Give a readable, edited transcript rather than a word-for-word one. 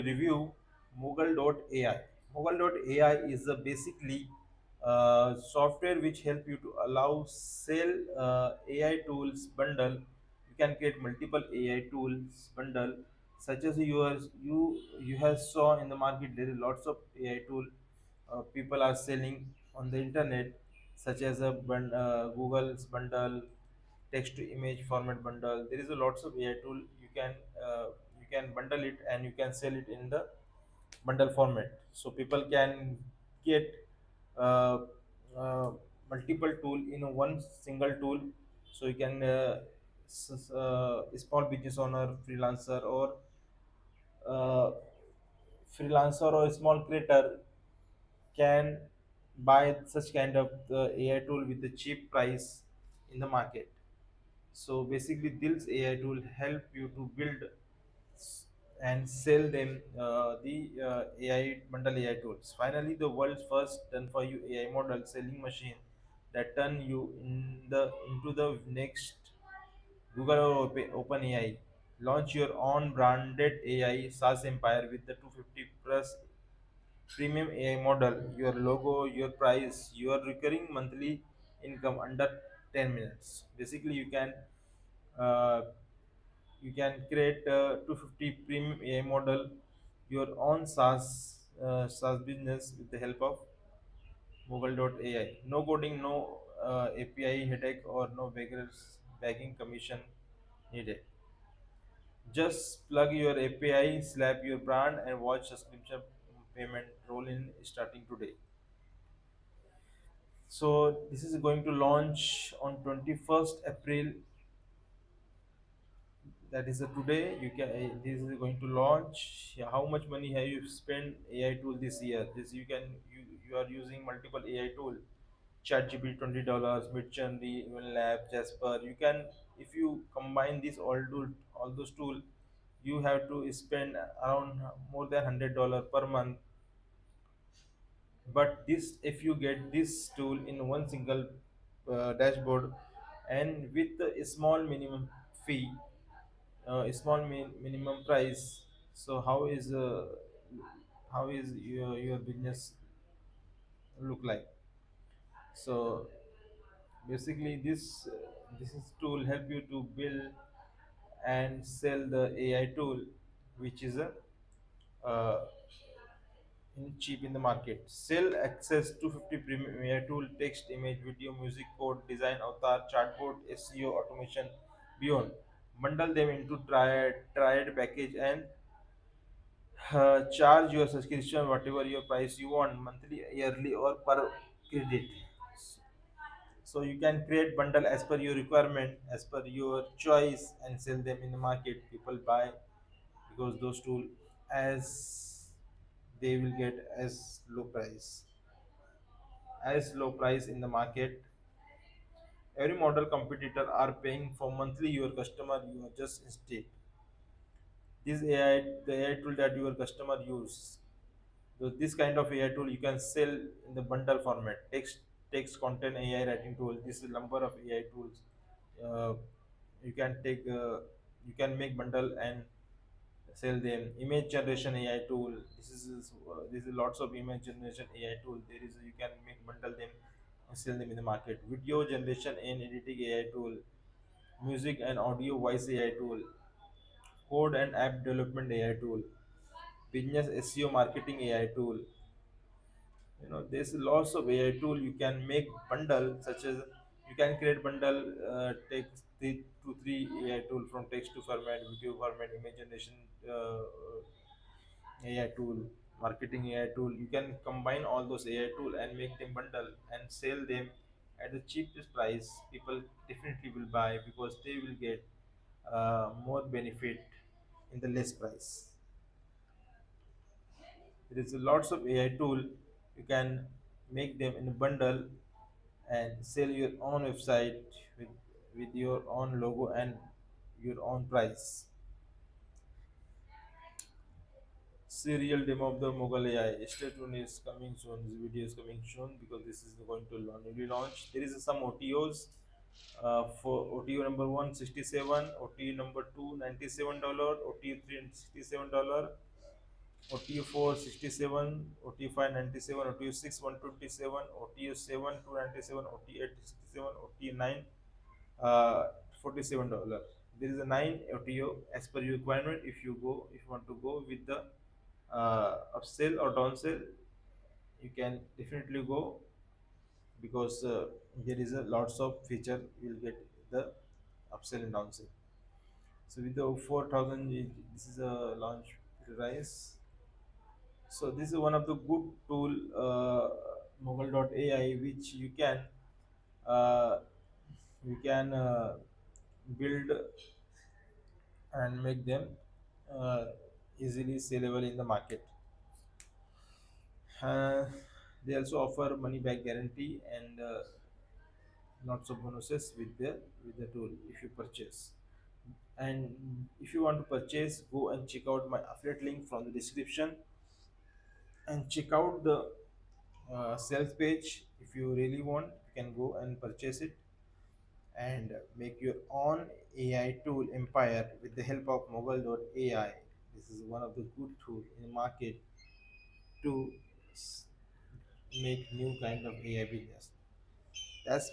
review Mogul.ai. Mogul.ai is a basically software which help you to allow sell AI tools bundle. You can create multiple AI tools bundle, such as you have saw in the market. There is lots of AI tool people are selling on the internet, such as Google's bundle, text to image format bundle. There is a lots of AI tool you can bundle it and you can sell it in the bundle format. So people can get uh, uh, multiple tool in a one single tool. So you can small business owner, uh, freelancer or small creator can buy such kind of AI tool with the cheap price in the market. So basically, this AI tool help you to build and sell them the AI bundle AI tools. Finally, the world's first done for you AI model selling machine that turn you into the next Google or OpenAI. Launch your own branded AI SaaS empire with the 250 plus premium AI model, your logo, your price, your recurring monthly income under 10 minutes. Basically, uh, you can create a 250 premium AI model, your own SaaS business with the help of Mogul.ai. No coding, no API headache, or no beggars begging commission needed. Just plug your API, slap your brand, and watch subscription payment roll in starting today. So this is going to launch on 21st April. That is today. This is going to launch. Yeah, how much money have you spent AI tool this year? This you are using multiple AI tool. ChatGPT $20, Midjourney, even Lab, Jasper. You can if you combine all those tool, you have to spend around more than $100 per month. But this if you get this tool in one single dashboard and with a small minimum fee, a small minimum price. So how is your business look like? So basically this is tool help you to build and sell the AI tool, which is a uh, in cheap in the market. Sell access 250 premium AI tool, text, image, video, music, code, design, avatar, chatbot, SEO, automation, beyond. Bundle them into tried package and charge your subscription whatever your price you want, monthly, yearly, or per credit. So you can create bundle as per your requirement, as per your choice, and sell them in the market. People buy because those tool as they will get as low price in the market. Every model competitor are paying for monthly. Your customer you are just instead. This AI the AI tool that your customer use. So this kind of AI tool you can sell in the bundle format. Text content AI writing tool. This is number of AI tools. Uh, you can take you can make bundle and sell them. Image generation AI tool. This is lots of image generation AI tool. There is you can make bundle them and sell them in the market. Video generation and editing AI tool. Music and audio voice AI tool. Code and app development AI tool. Business SEO marketing AI tool. There's lots of AI tool you can make bundle, such as you can create bundle, text 3 to 3 AI tool from text to format, video format, image generation, AI tool, marketing AI tool. You can combine all those AI tool and make them bundle and sell them at the cheapest price. People definitely will buy because they will get more benefit in the less price. There is lots of AI tool. You can make them in a bundle and sell your own website with your own logo and your own price. Serial demo of the Mughal AI. Stay tuned is coming soon. This video is coming soon because this is going to newly launch. There is some OTOs. For OTO number one 67, OTO number two $97, OTO three $67, OTU 467, OTU 597, OTU 6 127, OTU 7 297, OTU 8 67, OTU 9 $47. There is a 9 OTO as per your requirement. If you want to go with the upsell or downsell, you can definitely go, because there is a lots of feature you'll get the upsell and downsell. So with the 4000, this is a launch price. So this is one of the good tool, Mogul.ai, which uh, you can build and make them uh, easily sellable in the market. Uh, they also offer money back guarantee and lots of bonuses with the tool if you purchase. And if you want to purchase, go and check out my affiliate link from the description and check out the sales page. If you really want, you can go and purchase it and make your own AI tool empire with the help of Mogul.ai. This is one of the good tools in the market to s- make new kind of AI business. That's